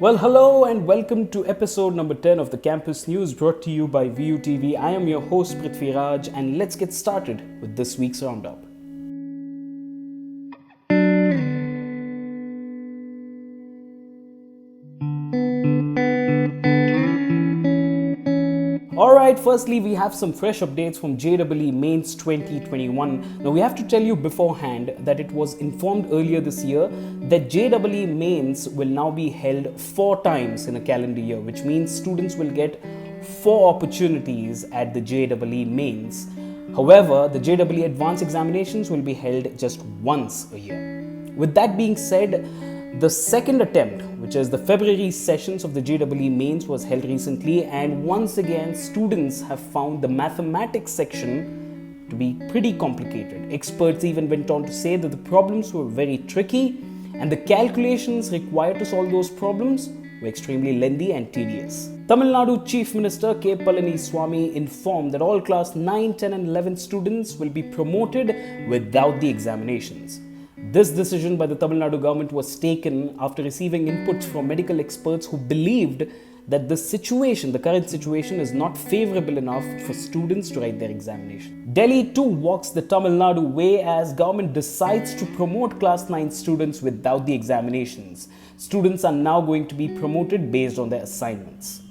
Well, hello and welcome to episode number 10 of the Campus News brought to you by VUTV. I am your host Pruthviraj and let's get started with this week's roundup. Alright, firstly we have some fresh updates from JEE Mains 2021. Now we have to tell you beforehand that it was informed earlier this year that JEE Mains will now be held 4 times in a calendar year, which means students will get 4 opportunities at the JEE Mains. However, the JEE Advanced Examinations will be held just once a year. With that being said, the second attempt, which is the February sessions of the JEE Mains, was held recently, and once again students have found the mathematics section to be pretty complicated. Experts even went on to say that the problems were very tricky and the calculations required to solve those problems were extremely lengthy and tedious. Tamil Nadu Chief Minister K. Palaniswamy informed that all class 9, 10 and 11 students will be promoted without the examinations. This decision by the Tamil Nadu government was taken after receiving inputs from medical experts who believed that the current situation is not favorable enough for students to write their examination. Delhi too walks the Tamil Nadu way as government decides to promote class 9 students without the examinations. Students are now going to be promoted based on their assignments.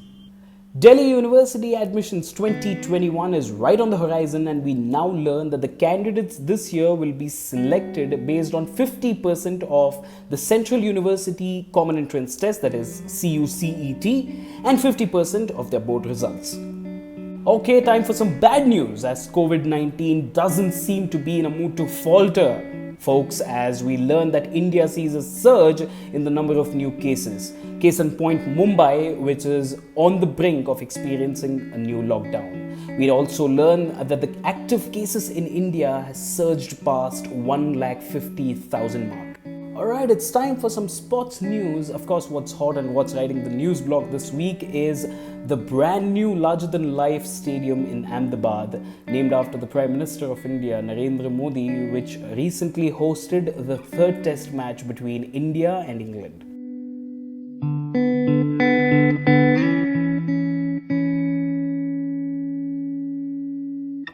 Delhi University Admissions 2021 is right on the horizon, and we now learn that the candidates this year will be selected based on 50% of the Central University Common Entrance Test, that is CUCET, and 50% of their board results. Okay, time for some bad news as COVID-19 doesn't seem to be in a mood to falter, folks, as we learn that India sees a surge in the number of new cases. Case in point, Mumbai, which is on the brink of experiencing a new lockdown. We also learn that the active cases in India has surged past 150,000 mark. Alright, it's time for some sports news. Of course, what's hot and what's riding the news blog this week is the brand new larger-than-life stadium in Ahmedabad, named after the Prime Minister of India, Narendra Modi, which recently hosted the 3rd test match between India and England.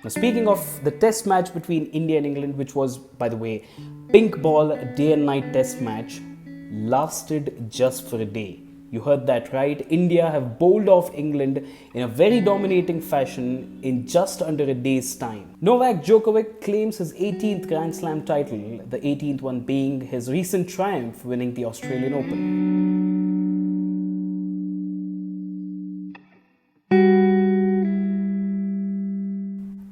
Now, speaking of the test match between India and England, which was, by the way, pink ball day and night test match, lasted just for a day. You heard that right. India have bowled off England in a very dominating fashion in just under a day's time. Novak Djokovic claims his 18th Grand Slam title, the 18th one being his recent triumph winning the Australian Open.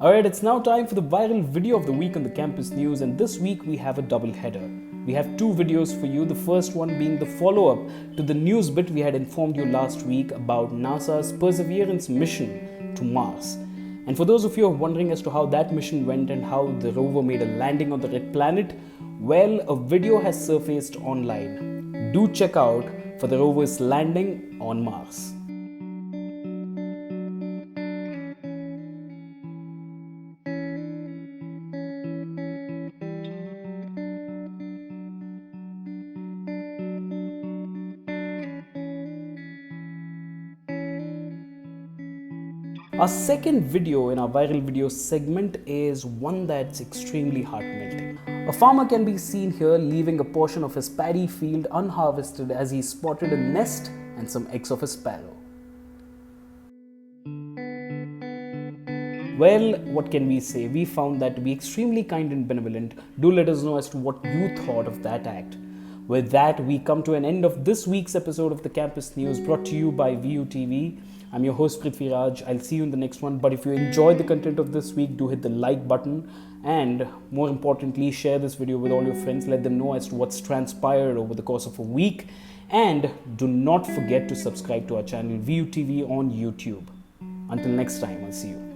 Alright, it's now time for the viral video of the week on the Campus News, and this week we have a double header. We have 2 videos for you, the first one being the follow-up to the news bit we had informed you last week about NASA's Perseverance mission to Mars. And for those of you who are wondering as to how that mission went and how the rover made a landing on the red planet, well, a video has surfaced online. Do check out for the rover's landing on Mars. Our second video in our viral video segment is one that's extremely heart-melting. A farmer can be seen here leaving a portion of his paddy field unharvested as he spotted a nest and some eggs of a sparrow. Well, what can we say? We found that to be extremely kind and benevolent. Do let us know as to what you thought of that act. With that, we come to an end of this week's episode of the Campus News brought to you by VUTV. I'm your host Pruthviraj. I'll see you in the next one. But if you enjoyed the content of this week, do hit the like button, and more importantly, share this video with all your friends. Let them know as to what's transpired over the course of a week, and do not forget to subscribe to our channel VUTV on YouTube. Until next time, I'll see you.